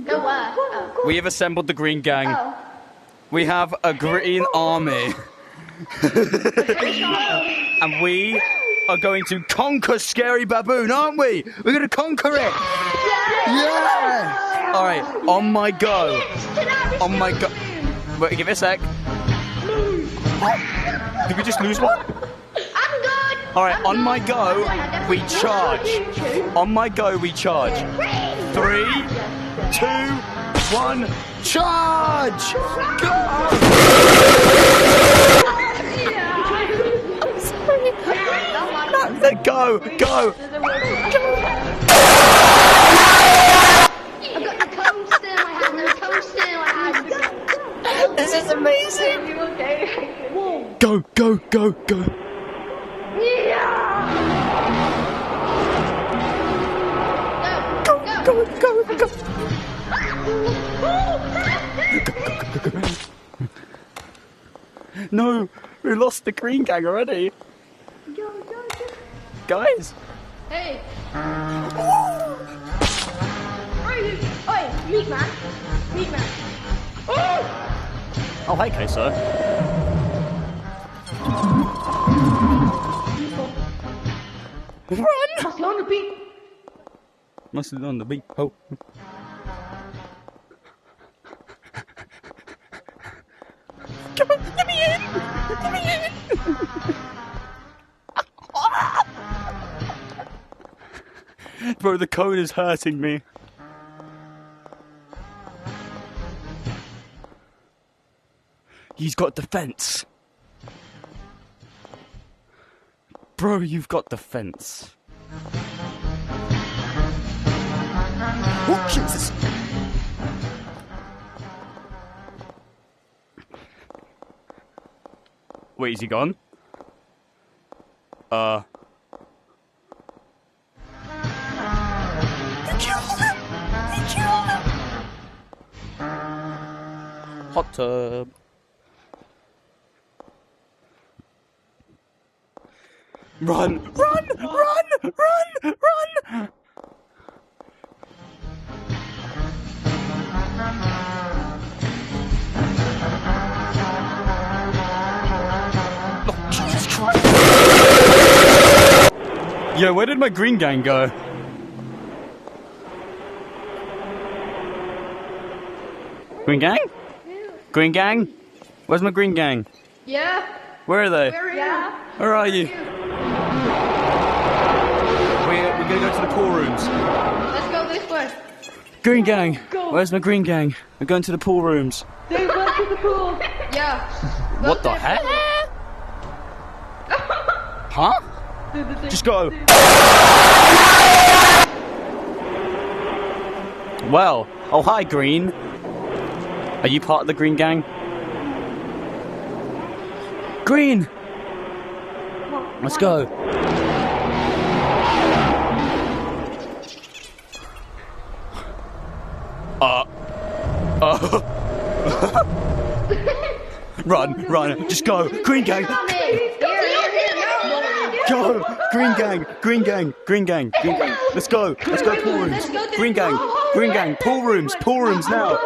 Go where? Oh. We have assembled the green gang. Oh. We have a green army. And we are going to conquer Scary Baboon, aren't we? We're going to conquer it. Yeah! Alright, on my go. On my go. Wait, give it a sec. What? Did we just lose one? I'm good. Alright, on my go, we charge. On my go, we charge. 3, 2, 1, charge! Go! Go, go! I've got a toaster in my hand. There's a toaster in my hand. This is amazing! Go, go, go, go! Go, go, go, go! No, we lost the green gang already. Guys. Hey. Oi, meat man. Meat man. Oh, hi, Queso. Run! Must on the beat. Must have on the beat. Oh. Come on, let me in! Let me in! Bro, the cone is hurting me. He's got defense. Bro, you've got defense. Oh, Jesus! Wait, is he gone? You killed him! You killed him! Hot tub. Run! Run! Run! Run! Run! Oh, Jesus Christ! Yo, where did my green gang go? Green gang? Green gang? Where's my green gang? Yeah. Where are they? Yeah. Where are you? We're gonna go to the pool rooms. Let's go this way. Green gang. Where's my green gang? We're going to the pool rooms. They went to the pool. Yeah. What the heck? Huh? Just go. Well, oh hi Green. Are you part of the green gang? Green! Let's go. Run, run, just go. Green gang. Go. Green gang, green gang, green gang, green gang. Let's go pool rooms. Green gang, pool rooms now.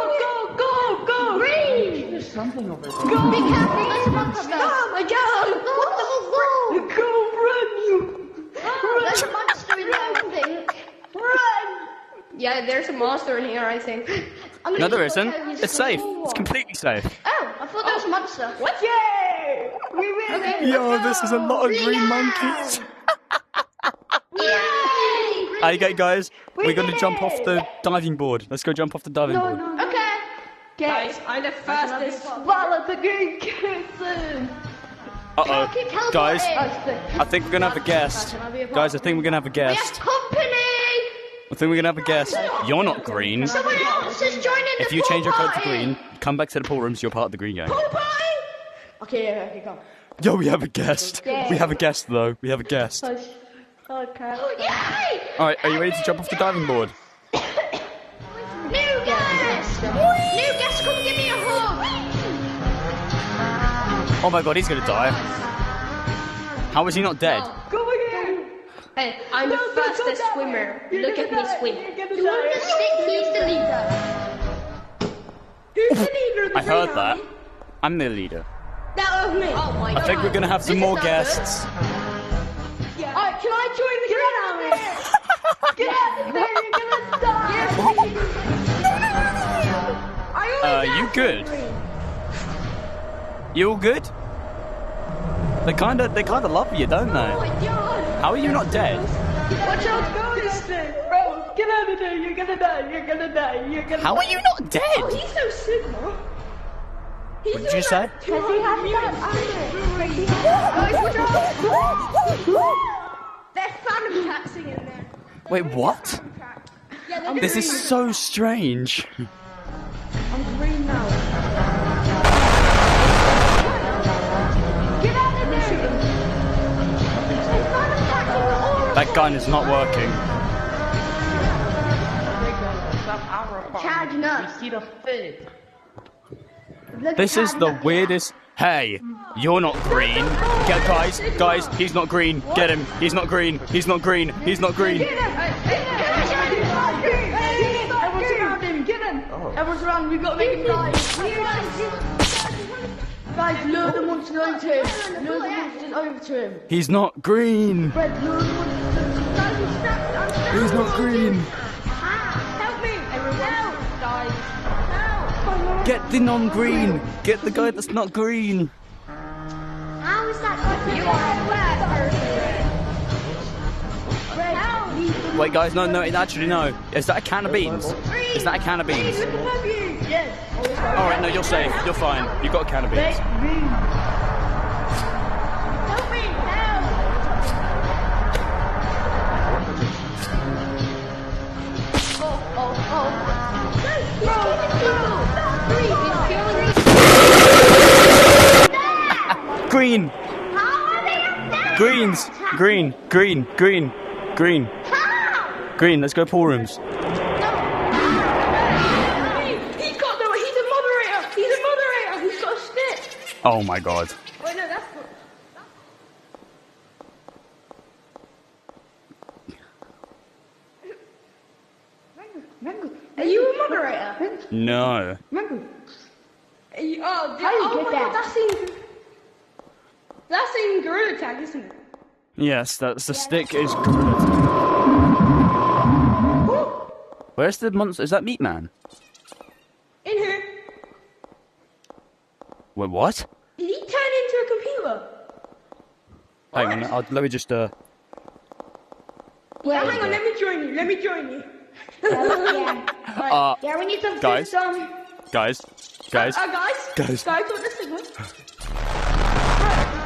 Go. Green. There's something over there. Go. Be careful, there's a monster. Oh my God. Go. Run, you. There's a monster in there, I think. Run. Yeah, there's a monster in here, I think. No, there isn't. It's safe. It's completely safe. Oh, I thought there was a monster. What? Yay! We win! Okay, Yo, this is a lot of green monkeys. Yay! Okay, guys, we're going to jump off the diving board. Let's go jump off the diving board. Okay. Guys, I'm the fastest swallow the green kitten. Uh-oh. Keep teleporting. Guys, I think we're going to have a guest. Guys, I think we're going to have a We have guest. company. I think we're going to have a guest. You're not green. Someone else is joining the If you pool change your code to party. green, come back to the pool rooms, you're part of the green gang. Pool party? Okay, come. Yo, we have a guest. We have a guest, though. We have a guest. Okay. Yay! Alright, are you ready to jump off the diving board? New guest! New guest, come give me a hug! Oh my god, he's going to die. How is he not dead? Go again! Hey, I'm the fastest swimmer. Look at me swim. You're gonna You want die. to stick? He's the leader. heard that. I'm the leader. That was me. Oh my I think we're gonna have some more guests. Yeah. Alright, can I join the Green Army? Get out of there, you're gonna die. You good? You all good? They kinda love you, don't they? Oh my god. How are you not dead? Watch out, go this thing. Bro, get out of there, you're gonna die, you're gonna die, you're gonna How die. are you not Oh, dead? he's so Sigma. He's What did you say? Does he have that? Guys, watch out. There's phantom taxing in there. Wait, what? Yeah, they're This is so strange. I'm green now. Get out of there! There's phantom taxing the aura. That gun is not working. Charging up. See the food. This is the weirdest. Hey, you're not green. Get guys, he's not green. Get him. He's not green. He's not green. He's not green. Everyone's around him, get him! Everyone's around, we've got to make him die. Guys, lure the monster over to him. Lure the monsters over to him. He's not green. Red, lure the monsters. Guys, I'm strapped. He's not green. Help me! Help! Guys. Help! Get the non-green. Get the guy that's not green. How is that going to Red, help! Wait, guys, no, actually, no. Is that a can of beans? Is that a can of beans? Look above you! Yes. Alright, no, you're safe. You're fine. You've got a can of beans. Help me! Help! Green. Greens. Green. Green, let's go pool rooms. He's a moderator! He's got a stick! Oh my god. Wait, no, that's not... Mango, are you a moderator? No. Mango. Are you, oh, How do you get my that? God, that's in Gorilla Tag, isn't it? Yes, that's the stick is good. Where's the monster? Is that Meat Man? In here. Wait, what? Did he turn into a computer? Hang on, let me just Yeah, hang on, let me join you. Yeah, we need some guys. system. guys, Guys, Guys. what the signal?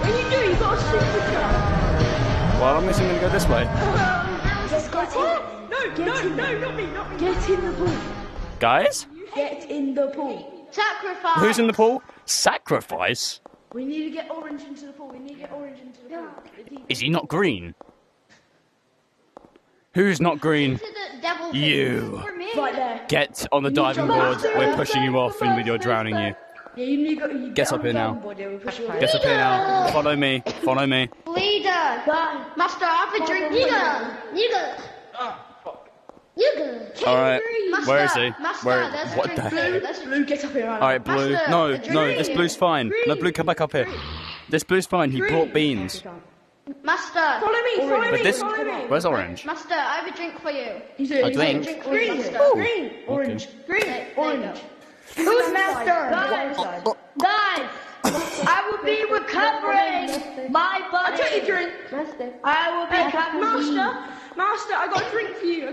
What you do? You got a supercharge. well, I'm guessing I'm gonna go this way. Just get in. No, not me. Get in the pool. Guys? Get in the pool. Sacrifice. Who's in the pool? Sacrifice? We need to get Orange into the pool. Is he not green? Who's not green? To the devil thing. You. For me. Right there. Get on the diving board. We're pushing you off and you're drowning you. Yeah, you Get up here now. Get Get up here now. Follow me. Leader. Master, I have a drink. Nigga. Alright. Master, Where is he? Master, Where? there's a What drink. the Blue, heck? there's a Blue, get up here right now. Alright, blue. Master, No, a drink. this blue's fine. No, blue, come back up here. This blue's fine. He brought beans. Master. Follow me. But this. Follow me. Where's orange? Master, I have a drink for you. He's A drink? Green. Master. Green. Orange. Green. There you Orange. Who's master? Guys, I will be recovering my body. I'll take your drink. I will be recovering. Master, I got a drink for you.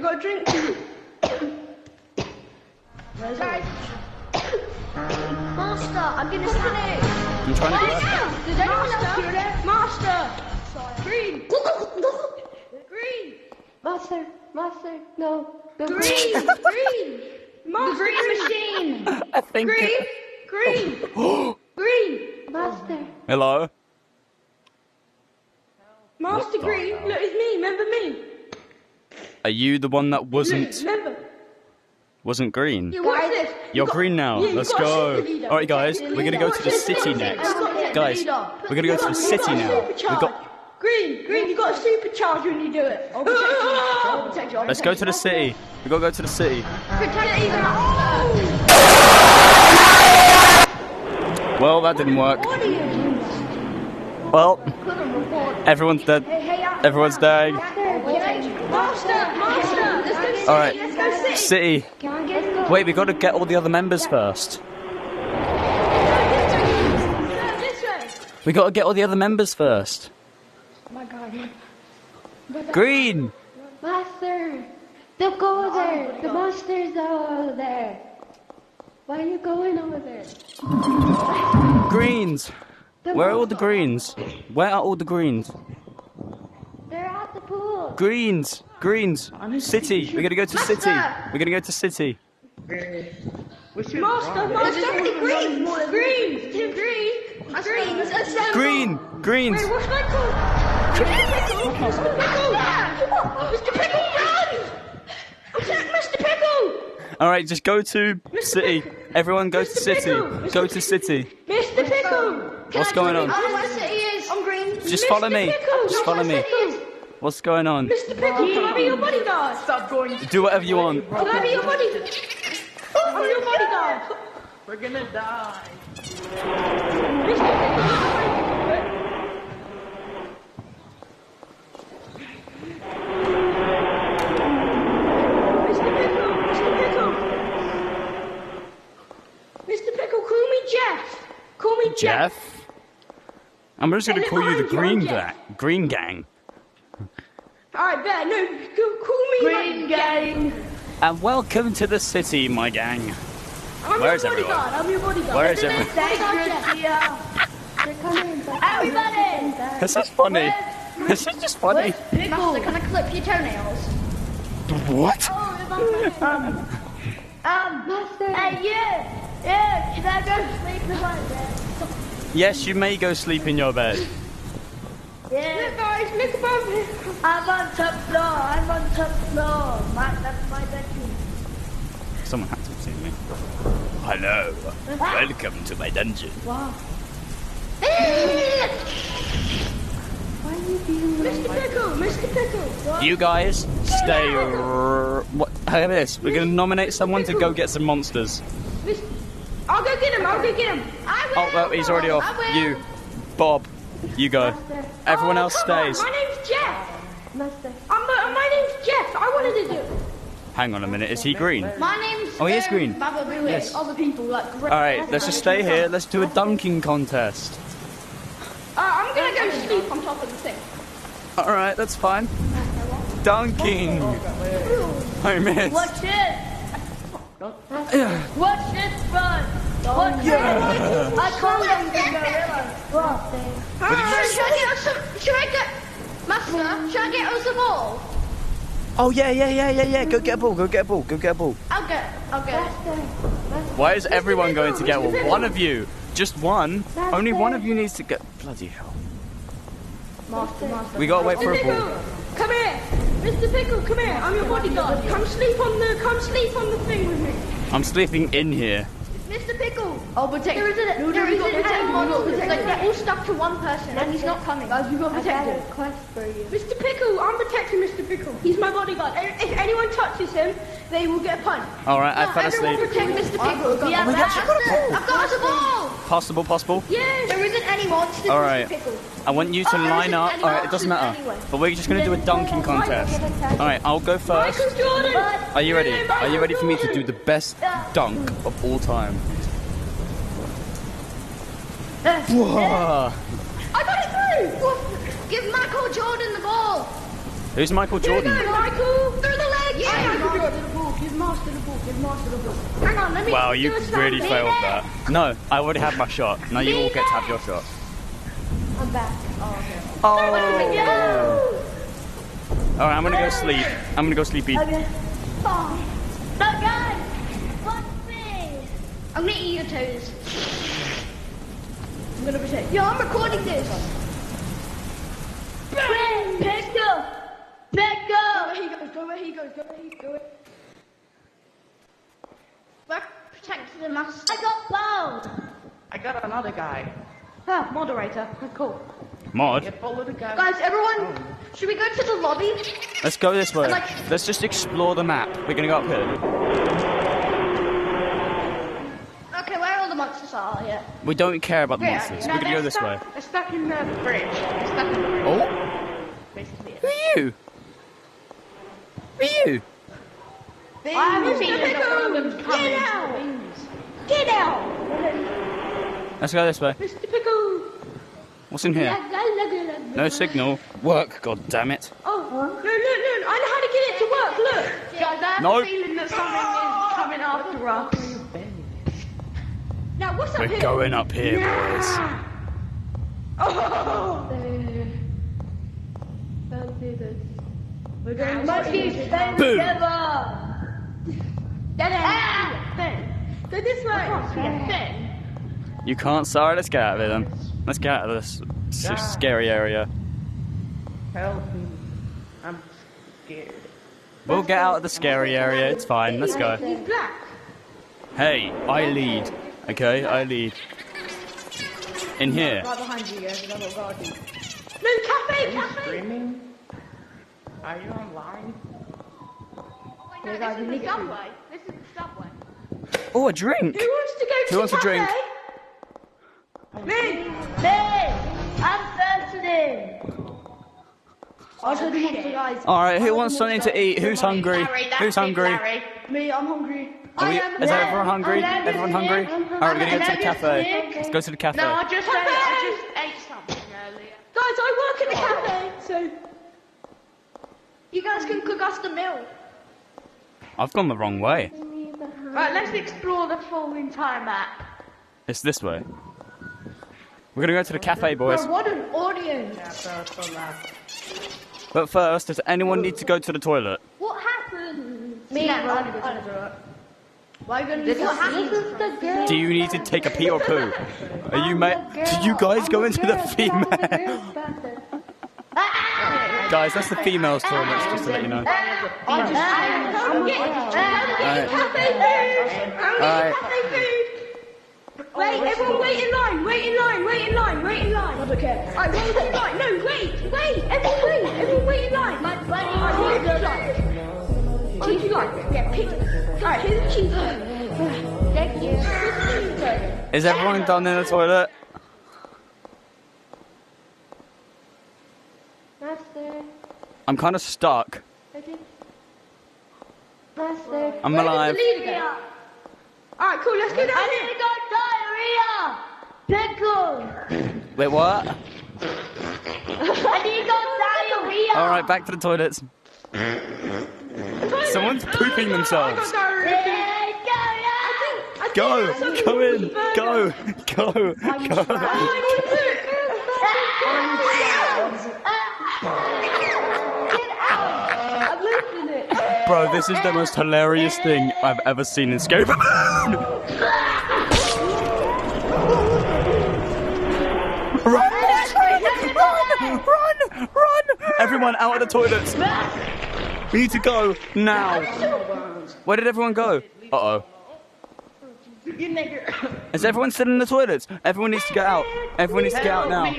Guys. Master, I'm gonna snap. I'm trying to do that. Does anyone else hear that? Master. Green. Master, no. Green. Master, green machine. I think. Green. Master. Hello? Master What the Green. hell? Look, it's me. Remember me? Are you the one that wasn't green? Yeah, what's this? You're green now. Yeah, you Let's got a go. super leader. Alright, guys, we're gonna go to the city next. Guys, we're gonna go to the city now. We got. Green, you got a supercharge when you do it. I'll protect you. Let's go to the city. We gotta go to the city. Protect you. Well, that didn't work. Well, everyone's dead. Everyone's dying. Master, let's go city. All right, Let's go city. City. Wait, we got to get all the other members first. This way. We got to get all the other members first. Oh my god. Green. Master! Don't go over there! The monsters are over there! Why are you going over there? Greens. Where are all the greens? Where are all the greens? They're at the pool! Greens. Greens. City. We're gonna go to city. We're gonna go to city. Master, green. Green. Greens. What's that called? Mr. Pickle, run! Mr. Pickle! All right, just go to city. Everyone go to city. Go to city. Mr. Pickle! What's going on? Oh, where city is! I'm green. Just follow me. Pickle, Just follow me. What's going on? Mr. Pickle, can I be your bodyguard? Stop going. Do whatever you want. Can I be your bodyguard? I'm your bodyguard. We're gonna die. Mr. Pickle, Mr. Pickle, call me Jeff. Call me Jeff. Jeff? I'm just gonna call you the Green Gang. Alright, bear, no, call me Green Gang. And welcome to the city, my gang. I'm Where is your everyone? bodyguard. I'm your bodyguard. Where is everyone? They're coming back. Everybody! This is funny. This is just funny. Master, can I clip your toenails? What? Master! Yeah, can I go sleep in my bed? Yes, you may go sleep in your bed. Yeah. Look guys, look above me. I'm on top floor. That's my bedroom. Someone had to have seen me. Hello. Welcome to my dungeon. Wow. Mr. Pickle. What? You guys stay. What? How about this? We're gonna nominate someone to go get some monsters. I'll go get him. I will. Oh, well, he's already off. I will. You, Bob, you go. Everyone else come on, stays. My name's Jeff. Master. My name's Jeff. I wanted to do it. Hang on a minute. Is he green? My name's... Oh, he is green. Baba Boo Yes. Other people like... All right, let's just stay here. Let's do a dunking contest. I'm gonna go sleep on top of the thing. All right, that's fine. Dunking. I missed. Watch this. Watch this, bud. Watch this. I call them the gorilla. Should I get... Master, should I get us a ball? Oh yeah. Go get a ball. Go get a ball. I'll get it. Why is everyone going to get one? One of you. Just one. Only one of you needs to get. Bloody hell. Master. We gotta wait for a ball. Pickle, come here. Mr. Pickle, come here. I'm your bodyguard. Come sleep on the thing with me. I'm sleeping in here. Mr. Pickle! I'll protect you. There isn't any monsters. Like, they're all stuck to one person and he's not coming. Guys, we've got to protect him. quest for you. Mr. Pickle, I'm protecting Mr. Pickle. He's my bodyguard. If anyone touches him, they will get punched. All right, I fell Everyone asleep. protect Mr. Pickle. Yeah, my gosh, I've got a ball. I've got us a ball! Possible. Yes. There isn't any monsters, All right. Mr. Pickle. I want you to line up. All right, it doesn't matter. But we're just gonna do a dunking contest. All right, I'll go first. Michael Jordan. Are you ready? Are you ready for me to do the best dunk of all time? Whoa. I got it through. Give Michael Jordan the ball! Who's Michael Jordan? Here you go, Michael. Through the legs! Yeah, Michael Jordan. Give Master the ball. Hang on, let me Wow, do you a stand. really failed that. No, I already had my shot. Now you all get to have your shot. I'm back. Oh. Yo. All right, I'm gonna go sleep. I'm gonna go sleepy. Okay. Oh. No, guys. Watch me. I'm gonna eat your toes. I'm gonna protect. Yo, I'm recording this. Pickle. Go where he goes. We're protecting the master. I got bowled. I got another guy. Moderator. Cool. Mod, Get follow the guy. Guys, everyone, should we go to the lobby? let's go this way. Like- Let's just explore the map. We're gonna go up here. Okay, where are all the monsters are yet. We don't care about the monsters. We're gonna go this way. They're stuck in the fridge. They're stuck in the fridge. Oh, Basically. who are you? Who are you? I have a feeling that one of them's coming. Get out! Please. Get out! Let's go this way. Mr. Pickle! What's in here? No signal. Work, god damn it. Oh, no, I know how to get it to work, look! Guys, I have No. a feeling that something is coming after us. Now, what's up We're here? going up here, boys. Oh! We're going to stay Boom. together! Go this way! You can't. Sorry, let's get out of here then. Let's get out of this scary area. Help me. I'm scared. We'll get out of the scary area. It's fine. Let's go. He's black. Hey, I lead. Okay, I lead. In here. Right behind you, yeah, because I've got guarding. No, cafe! Screaming? Are you online? Hey, guys, we need to- This is the subway. Oh, a drink. Who wants to go to Who wants the a drink? cafe? Me! I'm thirsty! I'll show the monster, guys. Alright, who wants something to eat? Who's hungry? Who's hungry? Me, I'm hungry. Is everyone hungry? Everyone hungry? Alright, we're gonna go to the cafe. Let's go to the cafe. No, I just ate something earlier. Guys, I work in the cafe, so you guys can cook us the meal. I've gone the wrong way. Right, let's explore the full entire map. It's this way. We're gonna go to the cafe, boys. Bro, what an audience! But first, does anyone need to go to the toilet? What happened? Me, why are you gonna do What happened? Do you need to take a pee or poo? Are you Did you guys go into the female? Guys, that's the females' toilets, just to let you know. I'm getting cafe food! I'm Alright. getting cafe food! Wait, everyone wait in line, wait in line, wait in line, wait in line. I don't care. Alright, wait in line. No, wait, everyone wait in line. My buddy, what would you like? What would you like? Yeah, pick. Alright, here's the cheeseburger. Thank you. Is everyone done in the toilet? Master. I'm kind of stuck. Master. I'm alive. Alright, cool, let's go down here. Pickle! Wait, what? I need to go diarrhea! Alright, back to the toilets. Someone's pooping themselves. Go! Go in! Go! Go! I'm losing it. Bro, this is the most hilarious thing I've ever seen in Scary Run! Run! Everyone out of the toilets! We need to go now! Where did everyone go? Uh-oh. You nigger. Is everyone still in the toilets? Everyone needs to get out. Everyone needs to get out now.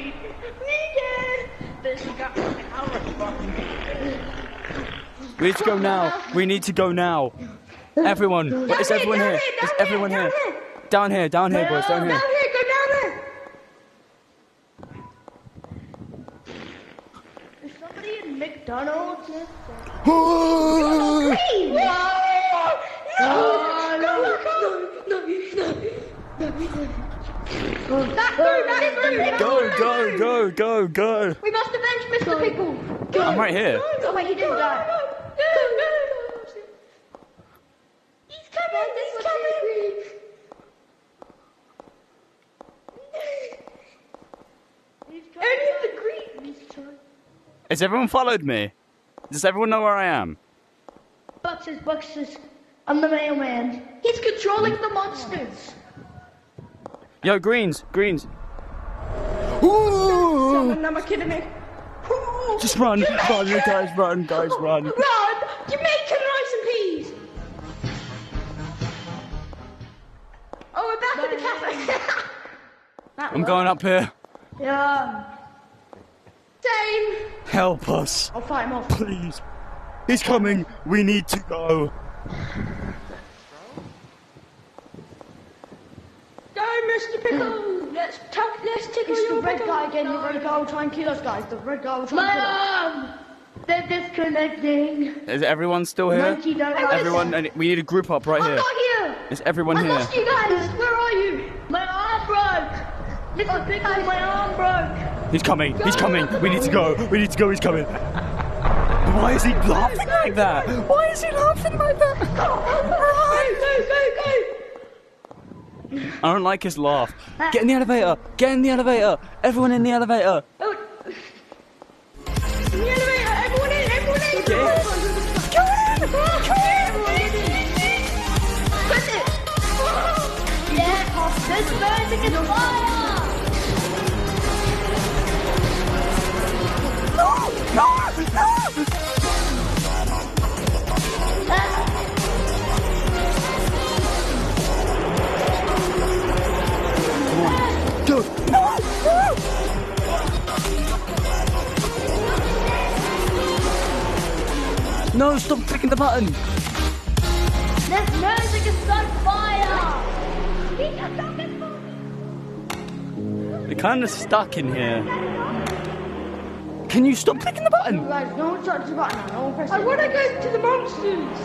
We need to go now. We need to go now. Everyone. Is everyone here? Is everyone here? Down here, boys, down here. Down here, go down there. Is somebody in McDonald's? Go. We must avenge Mr. Pickle. I'm right here. Oh wait, he didn't die. He's coming. Only the green. Has everyone followed me? Does everyone know where I am? Buxes. I'm the mailman. He's controlling the monsters. Yo, greens. Am I kidding me? Just run, guys, run. Run! Jamaican rice and peas! Oh, we're back at the cafe. I'm going up here. Yeah. Same. Help us, I'll fight him off. please. He's coming. We need to go. Go, Mr. Pickle. Let's tickle It's the your red pickle. guy again. The red guy will try and kill us, guys. The red guy will try My and kill us. arm. They're disconnecting. Is everyone still here? Monkey don't like Everyone, and we need a group up right I'm here. not here. Is everyone I here? lost you guys. Where are you? My arm broke. Mr. Pickle, my arm broke. He's coming. He's coming. We need to go. We need to go. He's coming. Why is he laughing like that? Why is he laughing like that? Go. I don't like his laugh. Get in the elevator. Get in the elevator. Everyone in the elevator. Oh. In the elevator. Everyone in. Go in. Press it. Yeah. This burning in the fire. No, stop clicking the button. This music is on fire. We're kind of stuck in here. Can you stop clicking the button? Guys, no one touches the button now. No one press it. I want to go to the monsters.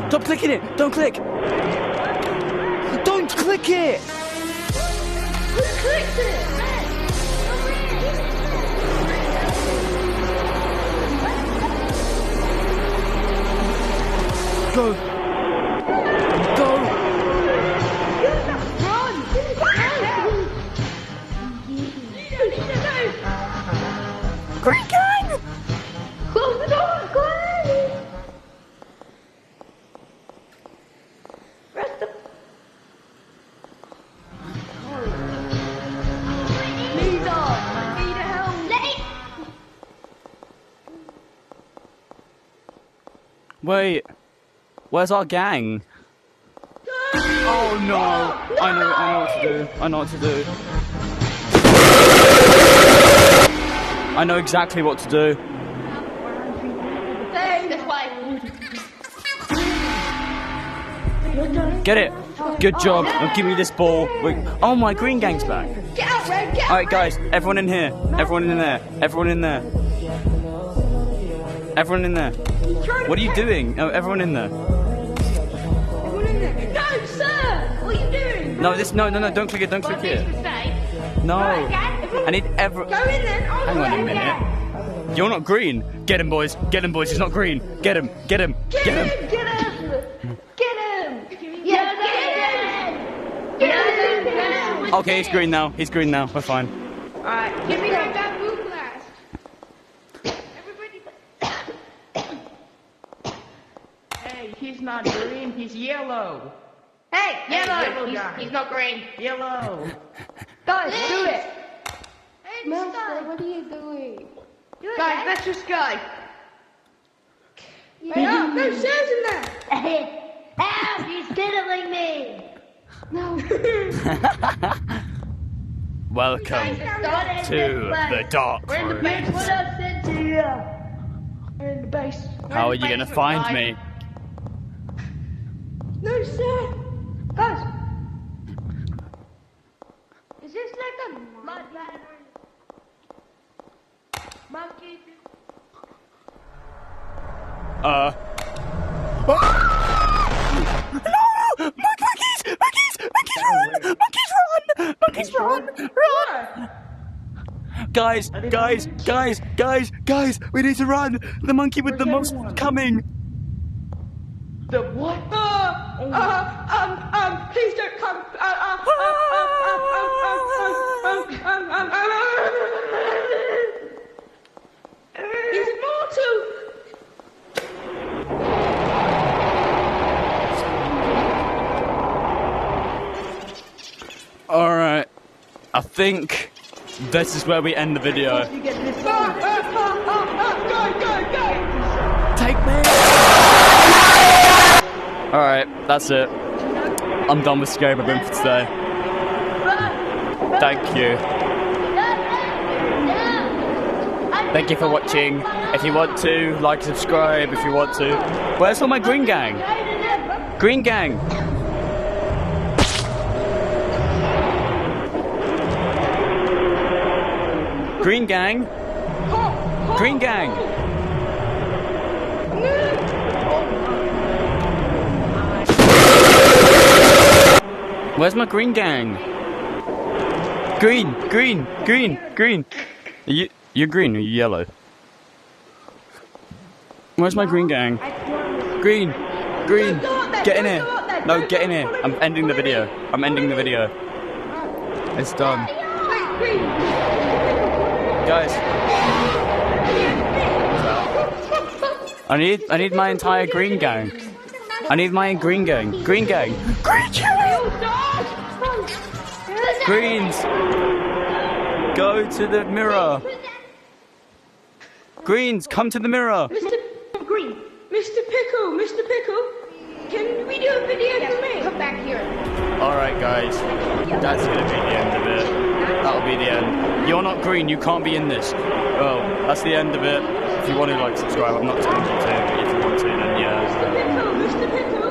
Stop clicking it. Don't click. Don't click it. Who clicked it? Go. Go. Run! Green Gang. Close the door! Quiet! Rest the... Lisa! I need help! Wait. Where's our gang? Oh no! I know what to do. I know what to do. I know exactly what to do. This way! Get it. Good job. Now give me this ball. Wait. Oh, my Green Gang's back. Get out, Red! Get out! Alright guys, everyone in here. Everyone in there. Everyone in there. Everyone in there. What are you doing? Oh, everyone in there. Everyone in there. No, sir! What are you doing? No, no, don't click it, don't click it. No. I need everyone. Go in then! Hang on a minute. You're not green. Get him, boys. Get him, boys. He's not green. Get him. Get him. Get him. Get him! Get him! Yeah, get him! Okay, he's green now. He's green now. We're fine. Alright, give me that bamboo blast. Everybody. Hey, he's not green, he's yellow. Hey, yellow guy. He's not green. Yellow. Guys, do it. Hey, Monster, what are you doing? Guys, let's just go. Yeah, no stairs in there. Help, he's diddling me. No. Welcome to the dark We're in the room. base. What else into here? We're in the base. How are you gonna find me? No, sir. Guys. Is this like a mud monkey? No! Monkeys! Run! Guys, we need to run! The monkey with the most coming! The what? Please don't come. He's immortal. Alright, I think this is where we end the video. You get this Go. Take me! Alright, that's it. I'm done with Scary Room for today. Thank you. Thank you for watching. If you want to, like, subscribe if you want to. Where's all my Green Gang? Green Gang! Green gang. Green gang. Where's my green gang? Green. You're green or you yellow? Where's my green gang? Green. Get in here. No, get in here. I'm ending the video. It's done. Guys. I need my entire green gang. Green gang. Greens. Go to the mirror. Greens, come to the mirror. Mr. Green, Mr. Pickle, can we do a video for me? Come back here. Alright guys, that's gonna be the end of it. That'll be the end. You're not green, you can't be in this. Well, that's the end of it. If you want to like subscribe, I'm not telling you to, but if you want to then yeah. Mr. Pickle.